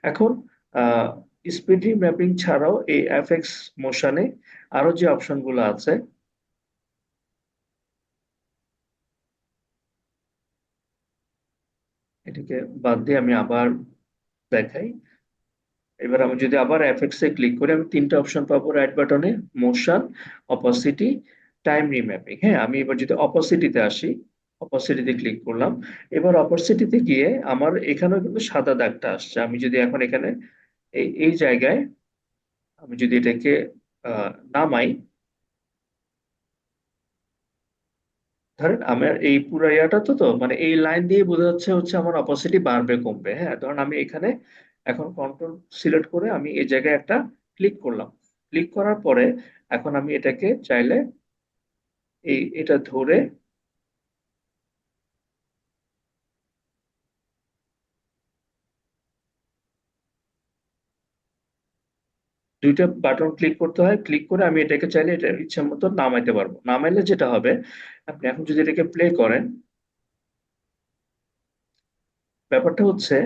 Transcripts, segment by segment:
এখন স্পিড রিম্যাপিং ছাড়াও এই এফএক্স মোশনে আরো যে অপশন গুলো আছে, এটাকে বাদ দিয়ে আমি আবার দেখাই। এবার আমি যদি আবার এফএক্স এ ক্লিক করি, আমি তিনটা অপশন পাবো রাইট বাটনে: মোশন, অপাসিটি, টাইম রিম্যাপিং। হ্যাঁ, আমি এবার যদি অপাসিটিতে আসি, অপাসিটিতে ক্লিক করলাম। এবার অপাসিটিতে গিয়ে আমার এখানেও কিন্তু সাদা দাগটা আসছে। আমি যদি এখন এখানে এই এই জায়গায় আমি যদি এটাকে নামাই, ধরেন আমার এই পুরো ইয়াটা তো মানে এই লাইন দিয়ে বোঝা যাচ্ছে হচ্ছে আমার অপাসিটি বাড়বে কমবে। হ্যাঁ, ধরুন আমি এখানে এখন কন্ট্রোল সিলেক্ট করে আমি এই জায়গায় একটা ক্লিক করলাম। ক্লিক করার পরে এখন আমি এটাকে চাইলে এটা ধরে দুইটা বাটন ক্লিক করতে হয়, ক্লিক করে আমি এটাকে চাইলে এটা ইচ্ছা মতো নামাইতে পারবো। নামাইলে যেটা হবে, আপনি এখন যদি এটাকে প্লে করেন, ব্যাপারটা হচ্ছে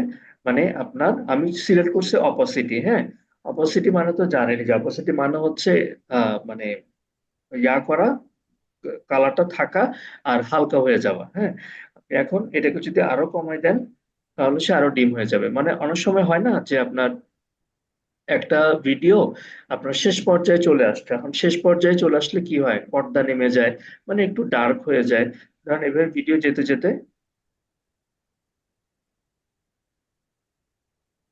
মানে আপনার আমি সিলেক্ট করছি অপাসিটি। হ্যাঁ, অপাসিটি মানে তো জানেন যে অপাসিটি মানে হচ্ছে মানে করা, কালারটা থাকা আর হালকা হয়ে যাওয়া। হ্যাঁ, আপনি এখন এটাকে যদি আরো কমাই দেন, তাহলে সে আরো ডিম হয়ে যাবে। মানে অনেক সময় হয় না যে আপনার একটা ভিডিও আপনার শেষ পর্যায়ে চলে আসছে, এখন শেষ পর্যায়ে চলে আসলে কি হয়, পর্দা নেমে যায়, মানে একটু ডার্ক হয়ে যায়। কারণ এভাবে ভিডিও যেতে যেতে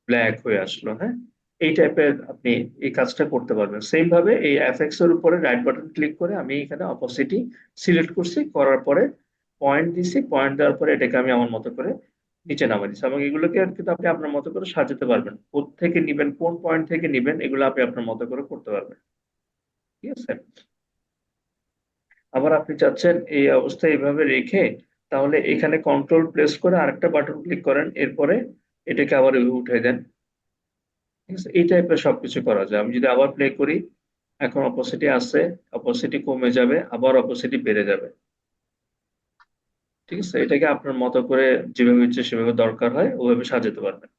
ব্ল্যাক হয়ে আসলো। হ্যাঁ, এই টাইপের আপনি এই কাজটা করতে পারবেন। সেম ভাবে এই এফএক্স এর উপরে রাইট বাটন ক্লিক করে আমি এখানে অপোসিটি সিলেক্ট করছি, করার পরে পয়েন্ট দিছি, পয়েন্ট দেওয়ার পরে এটাকে আমি আমার মতো করে নিচে নামিয়ে দিচ্ছি, এবং এগুলোকে আর কিন্তু আপনি আপনার মতো করে সাজাতে পারবেন। থেকে নিবেন, কোন পয়েন্ট থেকে নিবেন, এগুলো আপনি আপনার মতো করে করতে পারবেন। ঠিক আছে। আবার আপনি চাচ্ছেন এই অবস্থায় এইভাবে রেখে, তাহলে এখানে কন্ট্রোল প্রেস করে আরেকটা বাটন ক্লিক করেন, এরপরে এটাকে আবার উঠে দেন। ঠিক আছে, এই টাইপের সবকিছু করা যায়। আমি যদি আবার প্লে করি, এখন অপোসিটি আছে, অপোসিটি কমে যাবে, আবার অপোসিটি বেড়ে যাবে। ঠিক আছে, এটাকে আপনার মতো করে যেভাবে ইচ্ছে সেভাবে দরকার হয় ওভাবে সাজাতে পারবেন।